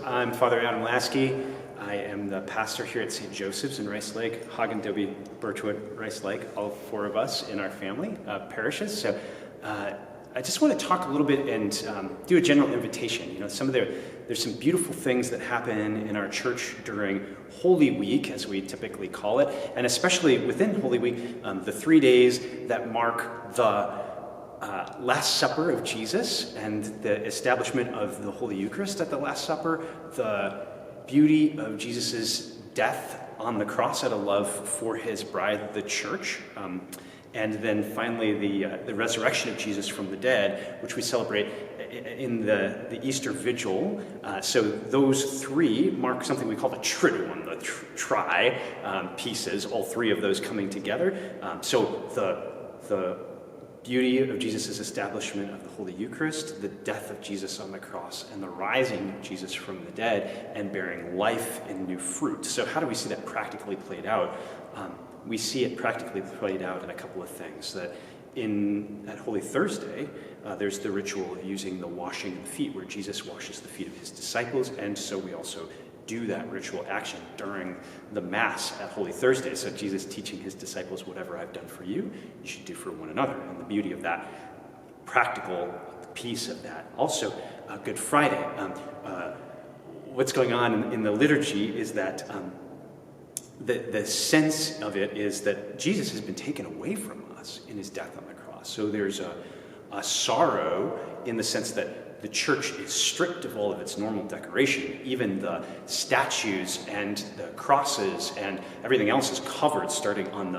I'm Father Adam Lasky. I am the pastor here at St. Joseph's in Rice Lake, Hagen, Dobie, Birchwood, Rice Lake, all four of us in our family parishes. So I just want to talk a little bit and do a general invitation. You know, there's some beautiful things that happen in our church during Holy Week, as we typically call it, and especially within Holy Week, the 3 days that mark the Last Supper of Jesus and the establishment of the Holy Eucharist at the Last Supper, the beauty of Jesus's death on the cross out of love for his bride, the church, and then finally the resurrection of Jesus from the dead, which we celebrate in the Easter Vigil. So those three mark something we call the Triduum, the tri pieces, all three of those coming together. So the beauty of Jesus' establishment of the Holy Eucharist, the death of Jesus on the cross, and the rising of Jesus from the dead, and bearing life in new fruit. So how do we see that practically played out? We see it practically played out in a couple of things. That at Holy Thursday, there's the ritual of using the washing of the feet, where Jesus washes the feet of his disciples, and so we also do that ritual action during the Mass at Holy Thursday. So Jesus teaching his disciples, whatever I've done for you, you should do for one another. And the beauty of that practical piece of that. Also, Good Friday. What's going on in the liturgy is that the sense of it is that Jesus has been taken away from us in his death on the cross. So there's a sorrow in the sense that the church is stripped of all of its normal decoration. Even the statues and the crosses and everything else is covered starting on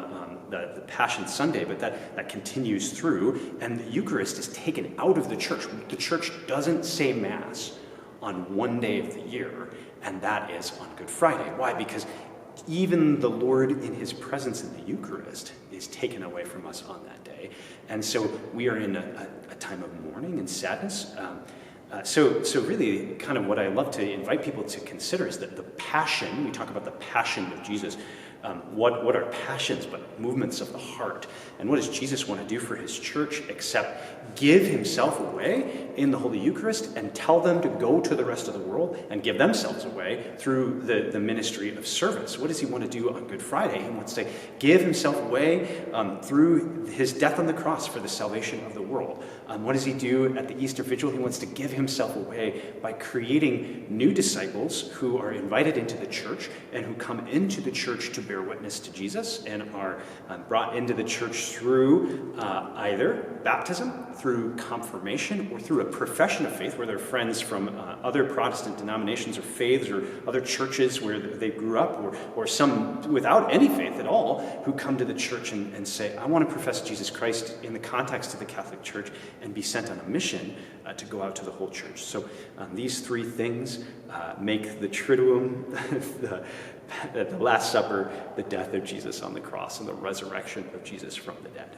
the Passion Sunday, but that continues through, and the Eucharist is taken out of the church. The church doesn't say Mass on one day of the year, and that is on Good Friday. Why? Because even the Lord in his presence in the Eucharist is taken away from us on that day. And so we are in a time of mourning and sadness. So really kind of what I love to invite people to consider is that the passion, we talk about the passion of Jesus. What are passions but movements of the heart? And what does Jesus want to do for his church except give himself away in the Holy Eucharist and tell them to go to the rest of the world and give themselves away through the ministry of service? What does he want to do on Good Friday? He wants to give himself away through his death on the cross for the salvation of the world. What does he do at the Easter Vigil? He wants to give himself away by creating new disciples who are invited into the church and who come into the church to bear witness to Jesus and are brought into the church through either baptism, through confirmation, or through a profession of faith where they're friends from other Protestant denominations or faiths or other churches where they grew up, or some without any faith at all who come to the church and say, I want to profess Jesus Christ in the context of the Catholic Church and be sent on a mission to go out to the whole church. So these three things make the Triduum, the Last Supper, the death of Jesus on the cross, and the resurrection of Jesus from the dead.